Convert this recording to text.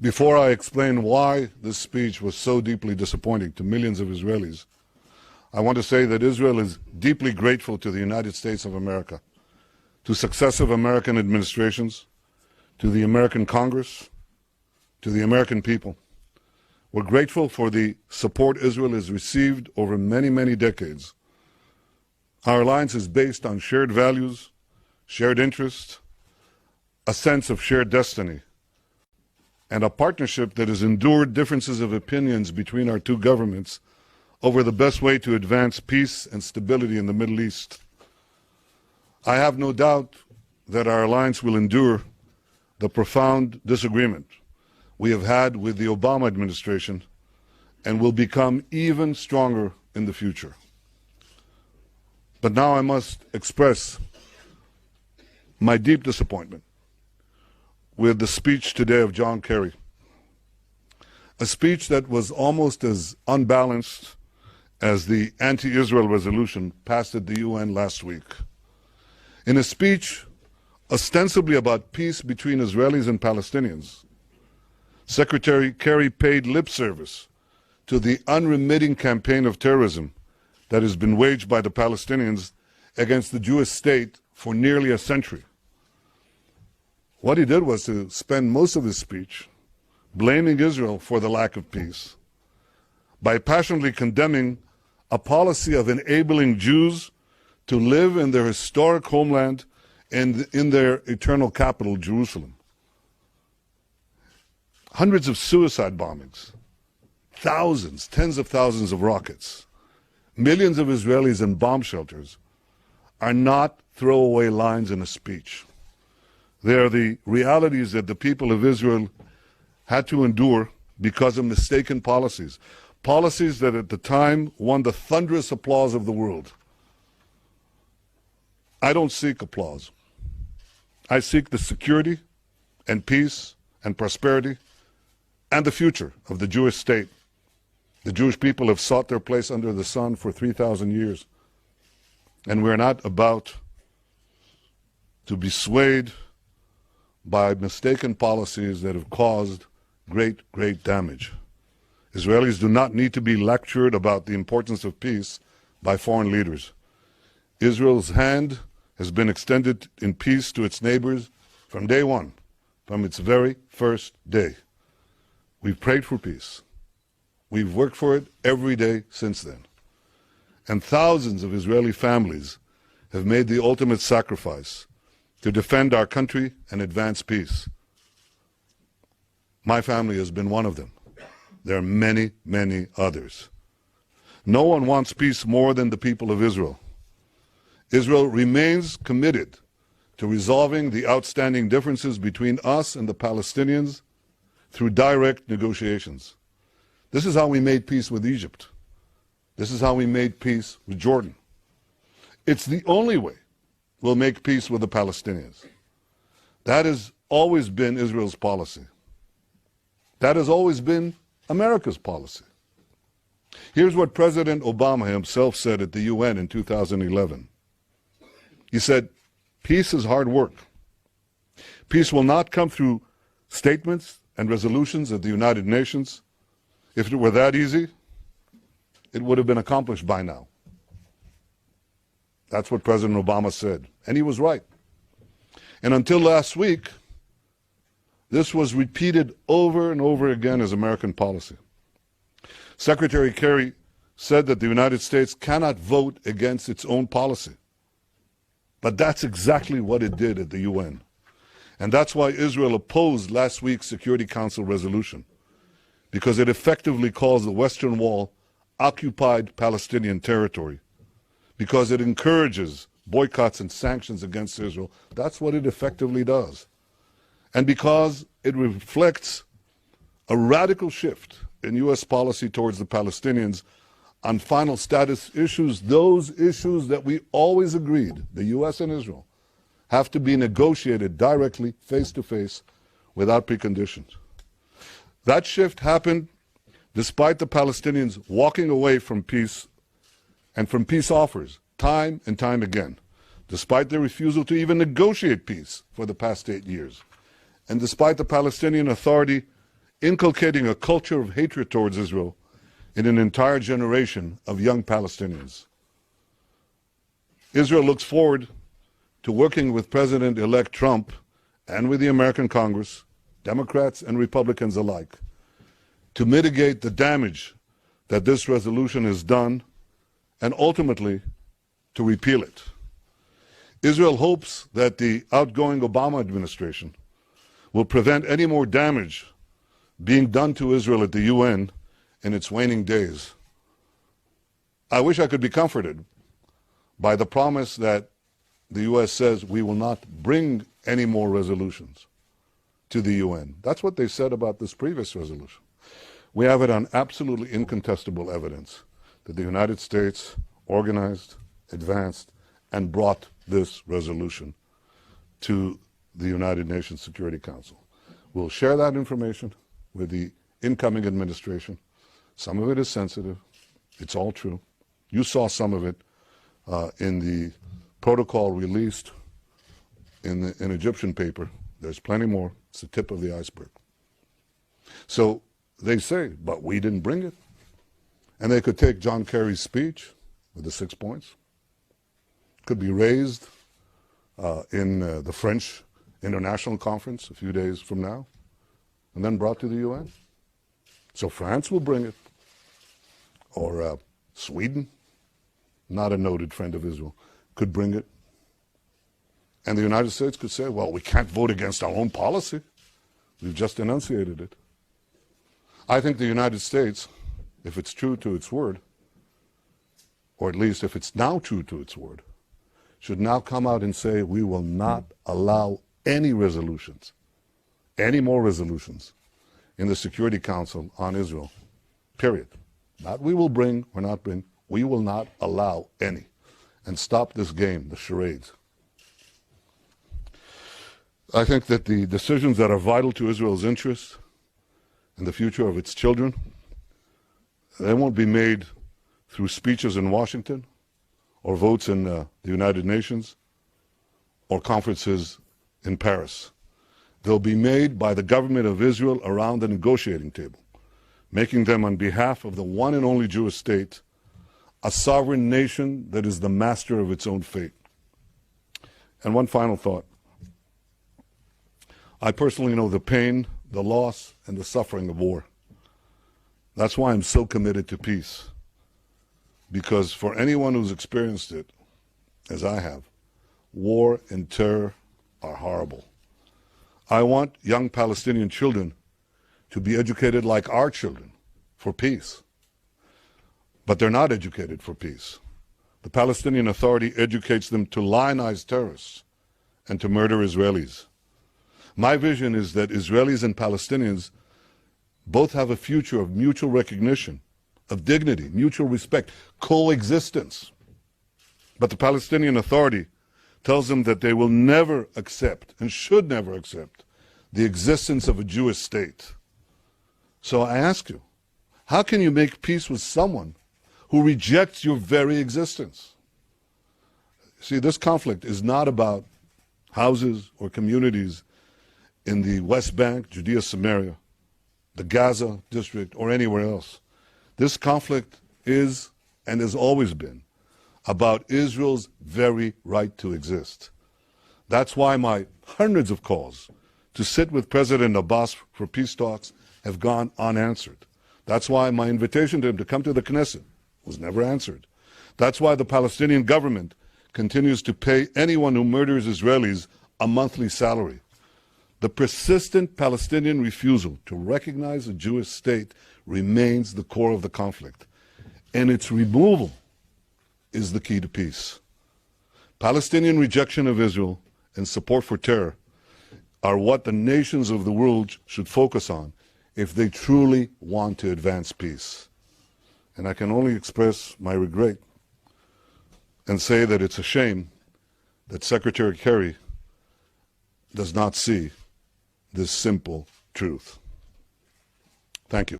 Before I explain why this speech was so deeply disappointing to millions of Israelis, I want to say that Israel is deeply grateful to the United States of America, to successive American administrations, to the American Congress, to the American people. We're grateful for the support Israel has received over many, many decades. Our alliance is based on shared values, shared interests, a sense of shared destiny, and a partnership that has endured differences of opinions between our two governments over the best way to advance peace and stability in the Middle East. I have no doubt that our alliance will endure the profound disagreement we have had with the Obama administration and will become even stronger in the future. But now I must express my deep disappointment with the speech today of John Kerry, a speech that was almost as unbalanced as the anti-Israel resolution passed at the UN last week. In a speech ostensibly about peace between Israelis and Palestinians, Secretary Kerry paid lip service to the unremitting campaign of terrorism that has been waged by the Palestinians against the Jewish state for nearly a century. What he did was to spend most of his speech blaming Israel for the lack of peace by passionately condemning a policy of enabling Jews to live in their historic homeland and in their eternal capital, Jerusalem. Hundreds of suicide bombings, thousands, tens of thousands of rockets, millions of Israelis in bomb shelters are not throwaway lines in a speech. They are the realities that the people of Israel had to endure because of mistaken policies, policies that at the time won the thunderous applause of the world. I don't seek applause. I seek the security and peace and prosperity and the future of the Jewish state. The Jewish people have sought their place under the sun for 3,000 years, and we're not about to be swayed by mistaken policies that have caused great, great damage. Israelis do not need to be lectured about the importance of peace by foreign leaders. Israel's hand has been extended in peace to its neighbors from day one, from its very first day. We've prayed for peace. We've worked for it every day since then. And thousands of Israeli families have made the ultimate sacrifice to defend our country and advance peace. My family has been one of them. There are many, many others. No one wants peace more than the people of Israel. Israel remains committed to resolving the outstanding differences between us and the Palestinians through direct negotiations. This is how we made peace with Egypt. This is how we made peace with Jordan. It's the only way we'll make peace with the Palestinians. That has always been Israel's policy. That has always been America's policy. Here's what President Obama himself said at the UN in 2011. He said, "Peace is hard work. Peace will not come through statements and resolutions of the United Nations. If it were that easy, it would have been accomplished by now." That's what President Obama said, and he was right. And until last week, this was repeated over and over again as American policy. Secretary Kerry said that the United States cannot vote against its own policy. But that's exactly what it did at the UN. And that's why Israel opposed last week's Security Council resolution, because it effectively calls the Western Wall occupied Palestinian territory, because it encourages boycotts and sanctions against Israel. That's what it effectively does. And because it reflects a radical shift in U.S. policy towards the Palestinians on final status issues, those issues that we always agreed, the U.S. and Israel, have to be negotiated directly, face-to-face, without preconditions. That shift happened despite the Palestinians walking away from peace and from peace offers time and time again, despite their refusal to even negotiate peace for the past 8 years, and despite the Palestinian Authority inculcating a culture of hatred towards Israel in an entire generation of young Palestinians. Israel looks forward to working with President-elect Trump and with the American Congress, Democrats and Republicans alike, to mitigate the damage that this resolution has done and ultimately to repeal it. Israel hopes that the outgoing Obama administration will prevent any more damage being done to Israel at the UN in its waning days. I wish I could be comforted by the promise that the U.S. says we will not bring any more resolutions to the UN. That's what they said about this previous resolution. We have it on absolutely incontestable evidence that the United States organized, advanced, and brought this resolution to the United Nations Security Council. We'll share that information with the incoming administration. Some of it is sensitive. It's all true. You saw some of it in the protocol released in an Egyptian paper. There's plenty more. It's the tip of the iceberg. So they say, but we didn't bring it. And they could take John Kerry's speech with the 6 points. Could be raised in the French International Conference a few days from now, and then brought to the UN. So France will bring it, or Sweden, not a noted friend of Israel, could bring it. And the United States could say, well, we can't vote against our own policy. We've just enunciated it. I think the United States, if it's true to its word, or at least if it's now true to its word, should now come out and say we will not allow any resolutions, any more resolutions in the Security Council on Israel, period. Not we will bring or not bring, we will not allow any. And stop this game, the charades. I think that the decisions that are vital to Israel's interests and the future of its children, they won't be made through speeches in Washington or votes in the United Nations or conferences in Paris. They'll be made by the government of Israel around the negotiating table, making them on behalf of the one and only Jewish state, a sovereign nation that is the master of its own fate. And one final thought. I personally know the pain, the loss, and the suffering of war. That's why I'm so committed to peace. Because for anyone who's experienced it, as I have, war and terror are horrible. I want young Palestinian children to be educated like our children for peace. But they're not educated for peace. The Palestinian Authority educates them to lionize terrorists and to murder Israelis. My vision is that Israelis and Palestinians both have a future of mutual recognition, of dignity, mutual respect, coexistence. But the Palestinian Authority tells them that they will never accept and should never accept the existence of a Jewish state. So I ask you, how can you make peace with someone who rejects your very existence? See, this conflict is not about houses or communities in the West Bank, Judea, Samaria, the Gaza district, or anywhere else. This conflict is and has always been about Israel's very right to exist. That's why my hundreds of calls to sit with President Abbas for peace talks have gone unanswered. That's why my invitation to him to come to the Knesset was never answered. That's why the Palestinian government continues to pay anyone who murders Israelis a monthly salary. The persistent Palestinian refusal to recognize a Jewish state remains the core of the conflict, and its removal is the key to peace. Palestinian rejection of Israel and support for terror are what the nations of the world should focus on if they truly want to advance peace. And I can only express my regret and say that it's a shame that Secretary Kerry does not see this simple truth. Thank you.